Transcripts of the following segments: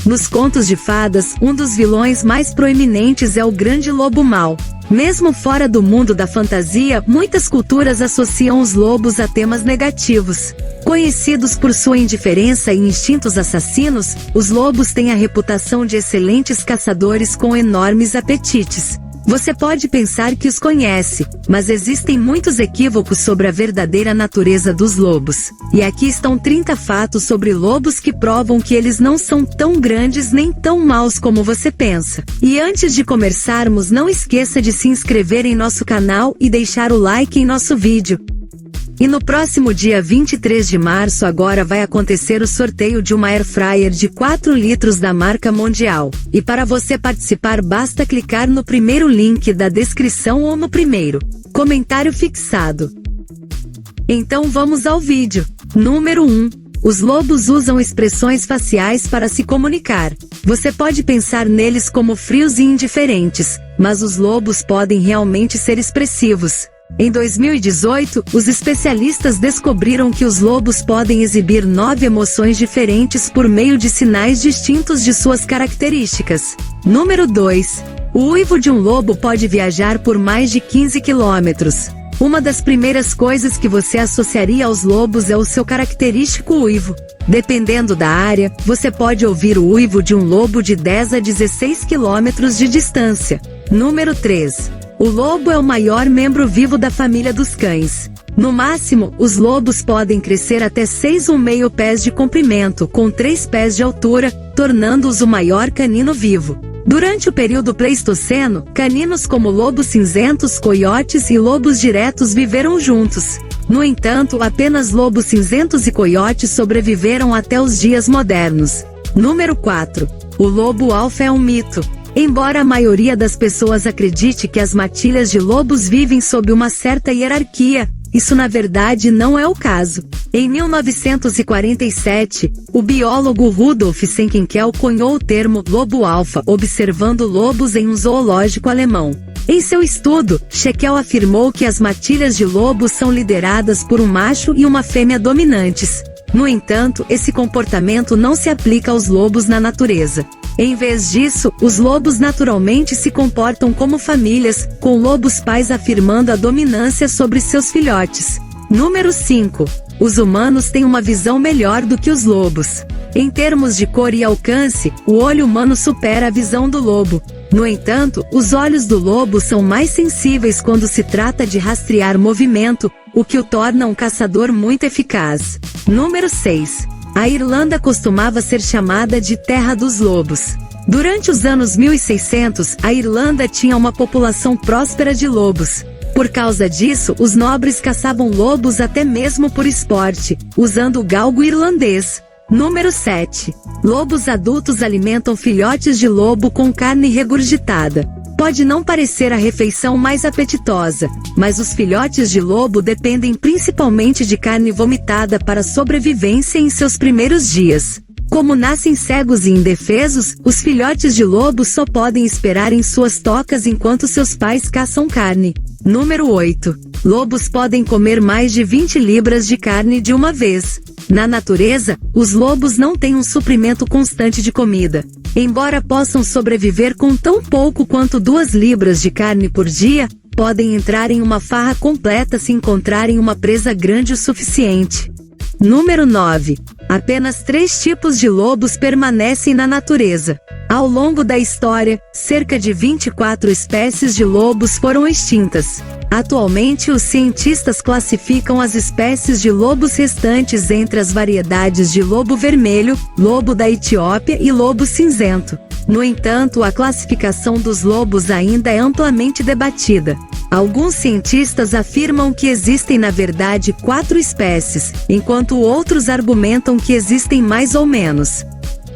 Nos contos de fadas, um dos vilões mais proeminentes é o Grande Lobo Mau. Mesmo fora do mundo da fantasia, muitas culturas associam os lobos a temas negativos. Conhecidos por sua indiferença e instintos assassinos, os lobos têm a reputação de excelentes caçadores com enormes apetites. Você pode pensar que os conhece, mas existem muitos equívocos sobre a verdadeira natureza dos lobos. E aqui estão 30 fatos sobre lobos que provam que eles não são tão grandes nem tão maus como você pensa. E antes de começarmos, não esqueça de se inscrever em nosso canal e deixar o like em nosso vídeo. E no próximo dia 23 de março agora vai acontecer o sorteio de uma Air Fryer de 4 litros da marca Mondial. E para você participar basta clicar no primeiro link da descrição ou no primeiro comentário fixado. Então vamos ao vídeo. Número 1. Os lobos usam expressões faciais para se comunicar. Você pode pensar neles como frios e indiferentes, mas os lobos podem realmente ser expressivos. Em 2018, os especialistas descobriram que os lobos podem exibir 9 emoções diferentes por meio de sinais distintos de suas características. Número 2. O uivo de um lobo pode viajar por mais de 15 quilômetros. Uma das primeiras coisas que você associaria aos lobos é o seu característico uivo. Dependendo da área, você pode ouvir o uivo de um lobo de 10 a 16 quilômetros de distância. Número 3. O lobo é o maior membro vivo da família dos cães. No máximo, os lobos podem crescer até 6,5 pés de comprimento, com 3 pés de altura, tornando-os o maior canino vivo. Durante o período Pleistoceno, caninos como lobos cinzentos, coiotes e lobos diretos viveram juntos. No entanto, apenas lobos cinzentos e coiotes sobreviveram até os dias modernos. Número 4. O lobo alfa é um mito. Embora a maioria das pessoas acredite que as matilhas de lobos vivem sob uma certa hierarquia, isso na verdade não é o caso. Em 1947, o biólogo Rudolf Senckenkel cunhou o termo lobo alfa, observando lobos em um zoológico alemão. Em seu estudo, Scheckel afirmou que as matilhas de lobos são lideradas por um macho e uma fêmea dominantes. No entanto, esse comportamento não se aplica aos lobos na natureza. Em vez disso, os lobos naturalmente se comportam como famílias, com lobos pais afirmando a dominância sobre seus filhotes. Número 5. Os humanos têm uma visão melhor do que os lobos. Em termos de cor e alcance, o olho humano supera a visão do lobo. No entanto, os olhos do lobo são mais sensíveis quando se trata de rastrear movimento, o que o torna um caçador muito eficaz. Número 6. A Irlanda costumava ser chamada de Terra dos Lobos. Durante os anos 1600, a Irlanda tinha uma população próspera de lobos. Por causa disso, os nobres caçavam lobos até mesmo por esporte, usando o galgo irlandês. Número 7. Lobos adultos alimentam filhotes de lobo com carne regurgitada. Pode não parecer a refeição mais apetitosa, mas os filhotes de lobo dependem principalmente de carne vomitada para sobrevivência em seus primeiros dias. Como nascem cegos e indefesos, os filhotes de lobo só podem esperar em suas tocas enquanto seus pais caçam carne. Número 8. Lobos podem comer mais de 20 libras de carne de uma vez. Na natureza, os lobos não têm um suprimento constante de comida. Embora possam sobreviver com tão pouco quanto 2 libras de carne por dia, podem entrar em uma farra completa se encontrarem uma presa grande o suficiente. Número 9. Apenas 3 tipos de lobos permanecem na natureza. Ao longo da história, cerca de 24 espécies de lobos foram extintas. Atualmente, os cientistas classificam as espécies de lobos restantes entre as variedades de lobo vermelho, lobo da Etiópia e lobo cinzento. No entanto, a classificação dos lobos ainda é amplamente debatida. Alguns cientistas afirmam que existem na verdade 4 espécies, enquanto outros argumentam que existem mais ou menos.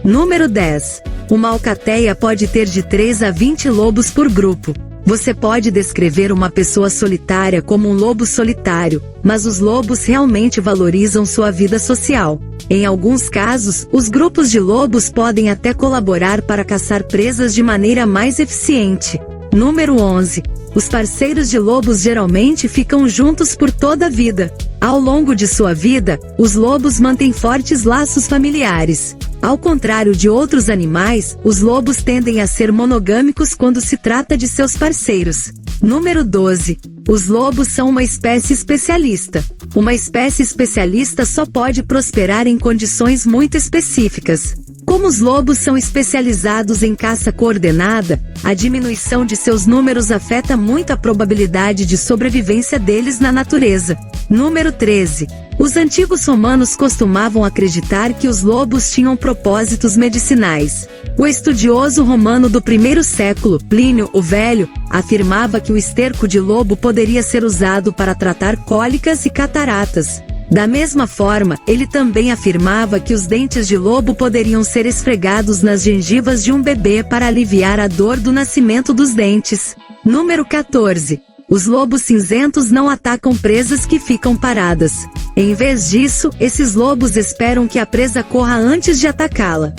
Número 10. Uma alcateia pode ter de 3 a 20 lobos por grupo. Você pode descrever uma pessoa solitária como um lobo solitário, mas os lobos realmente valorizam sua vida social. Em alguns casos, os grupos de lobos podem até colaborar para caçar presas de maneira mais eficiente. Número 11. Os parceiros de lobos geralmente ficam juntos por toda a vida. Ao longo de sua vida, os lobos mantêm fortes laços familiares. Ao contrário de outros animais, os lobos tendem a ser monogâmicos quando se trata de seus parceiros. Número 12. Os lobos são uma espécie especialista. Uma espécie especialista só pode prosperar em condições muito específicas. Como os lobos são especializados em caça coordenada, a diminuição de seus números afeta muito a probabilidade de sobrevivência deles na natureza. Número 13. Os antigos romanos costumavam acreditar que os lobos tinham propósitos medicinais. O estudioso romano do primeiro século, Plínio o Velho, afirmava que o esterco de lobo poderia ser usado para tratar cólicas e cataratas. Da mesma forma, ele também afirmava que os dentes de lobo poderiam ser esfregados nas gengivas de um bebê para aliviar a dor do nascimento dos dentes. Número 14. Os lobos cinzentos não atacam presas que ficam paradas. Em vez disso, esses lobos esperam que a presa corra antes de atacá-la.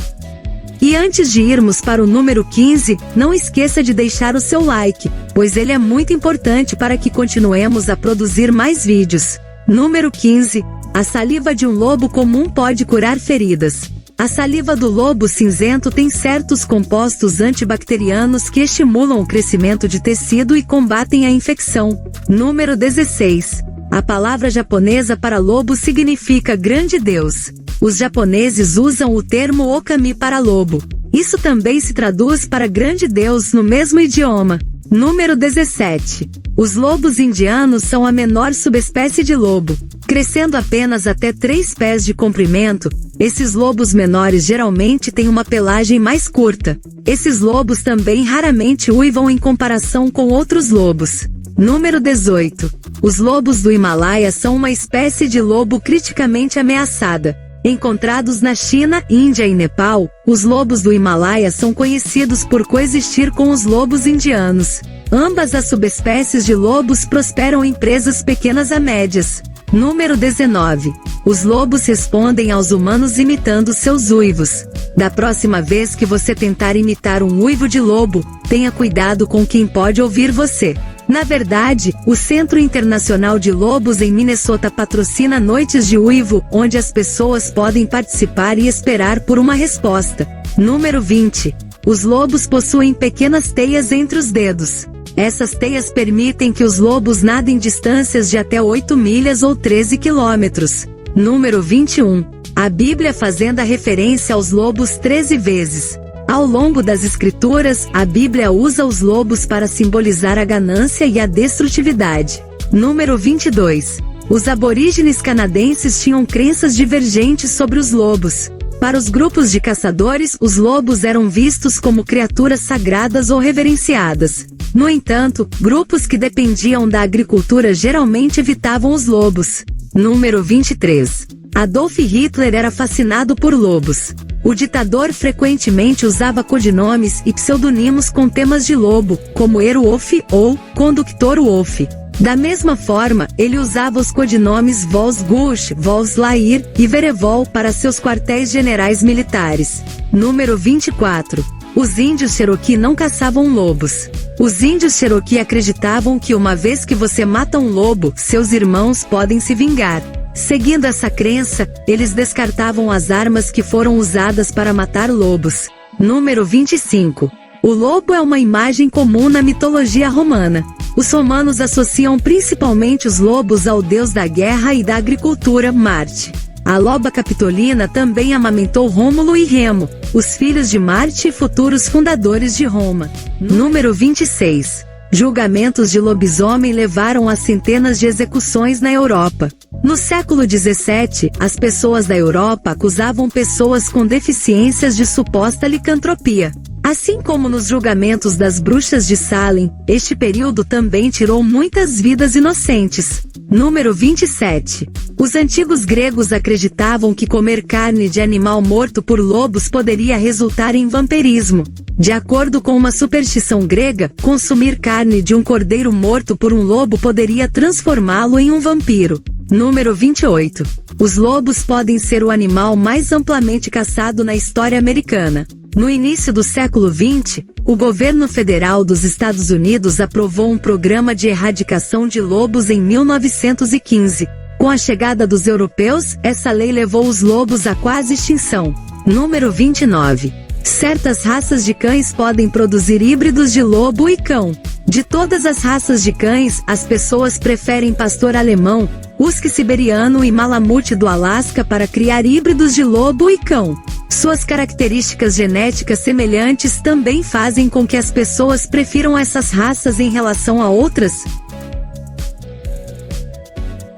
E antes de irmos para o número 15, não esqueça de deixar o seu like, pois ele é muito importante para que continuemos a produzir mais vídeos. Número 15. A saliva de um lobo comum pode curar feridas. A saliva do lobo cinzento tem certos compostos antibacterianos que estimulam o crescimento de tecido e combatem a infecção. Número 16. A palavra japonesa para lobo significa grande Deus. Os japoneses usam o termo okami para lobo. Isso também se traduz para grande Deus no mesmo idioma. Número 17. Os lobos indianos são a menor subespécie de lobo. Crescendo apenas até 3 pés de comprimento, esses lobos menores geralmente têm uma pelagem mais curta. Esses lobos também raramente uivam em comparação com outros lobos. Número 18. Os lobos do Himalaia são uma espécie de lobo criticamente ameaçada. Encontrados na China, Índia e Nepal, os lobos do Himalaia são conhecidos por coexistir com os lobos indianos. Ambas as subespécies de lobos prosperam em presas pequenas a médias. Número 19. Os lobos respondem aos humanos imitando seus uivos. Da próxima vez que você tentar imitar um uivo de lobo, tenha cuidado com quem pode ouvir você. Na verdade, o Centro Internacional de Lobos em Minnesota patrocina noites de uivo, onde as pessoas podem participar e esperar por uma resposta. Número 20. Os lobos possuem pequenas teias entre os dedos. Essas teias permitem que os lobos nadem distâncias de até 8 milhas ou 13 quilômetros. Número 21. A Bíblia fazendo a referência aos lobos 13 vezes. Ao longo das Escrituras, a Bíblia usa os lobos para simbolizar a ganância e a destrutividade. Número 22. Os aborígenes canadenses tinham crenças divergentes sobre os lobos. Para os grupos de caçadores, os lobos eram vistos como criaturas sagradas ou reverenciadas. No entanto, grupos que dependiam da agricultura geralmente evitavam os lobos. Número 23. Adolf Hitler era fascinado por lobos. O ditador frequentemente usava codinomes e pseudonimos com temas de lobo, como Erwolf ou Conductor Wolf. Da mesma forma, ele usava os codinomes Volksgush, Volkslair e Verevol para seus quartéis generais militares. Número 24. Os índios Cherokee não caçavam lobos. Os índios Cherokee acreditavam que uma vez que você mata um lobo, seus irmãos podem se vingar. Seguindo essa crença, eles descartavam as armas que foram usadas para matar lobos. Número 25. O lobo é uma imagem comum na mitologia romana. Os romanos associam principalmente os lobos ao deus da guerra e da agricultura, Marte. A loba capitolina também amamentou Rômulo e Remo, os filhos de Marte e futuros fundadores de Roma. Número 26. Julgamentos de lobisomem levaram a centenas de execuções na Europa. No século XVII, as pessoas da Europa acusavam pessoas com deficiências de suposta licantropia. Assim como nos julgamentos das bruxas de Salem, este período também tirou muitas vidas inocentes. Número 27. Os antigos gregos acreditavam que comer carne de animal morto por lobos poderia resultar em vampirismo. De acordo com uma superstição grega, consumir carne de um cordeiro morto por um lobo poderia transformá-lo em um vampiro. Número 28. Os lobos podem ser o animal mais amplamente caçado na história americana. No início do século XX, o governo federal dos Estados Unidos aprovou um programa de erradicação de lobos em 1915. Com a chegada dos europeus, essa lei levou os lobos à quase extinção. Número 29. Certas raças de cães podem produzir híbridos de lobo e cão. De todas as raças de cães, as pessoas preferem pastor alemão, husky siberiano e malamute do Alasca para criar híbridos de lobo e cão. Suas características genéticas semelhantes também fazem com que as pessoas prefiram essas raças em relação a outras.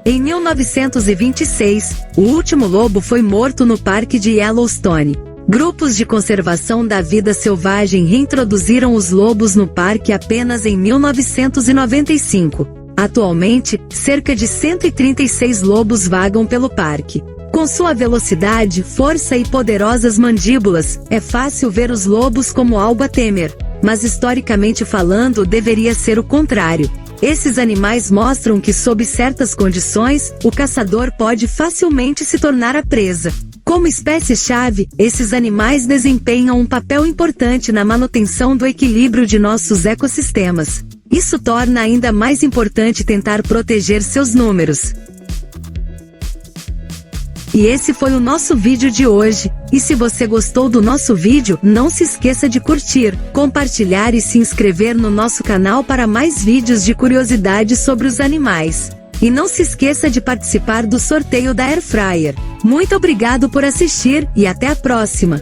Em 1926, o último lobo foi morto no Parque de Yellowstone. Grupos de conservação da vida selvagem reintroduziram os lobos no parque apenas em 1995. Atualmente, cerca de 136 lobos vagam pelo parque. Com sua velocidade, força e poderosas mandíbulas, é fácil ver os lobos como algo a temer. Mas historicamente falando, deveria ser o contrário. Esses animais mostram que, sob certas condições, o caçador pode facilmente se tornar a presa. Como espécie-chave, esses animais desempenham um papel importante na manutenção do equilíbrio de nossos ecossistemas. Isso torna ainda mais importante tentar proteger seus números. E esse foi o nosso vídeo de hoje. E se você gostou do nosso vídeo, não se esqueça de curtir, compartilhar e se inscrever no nosso canal para mais vídeos de curiosidades sobre os animais. E não se esqueça de participar do sorteio da Air Fryer. Muito obrigado por assistir e até a próxima!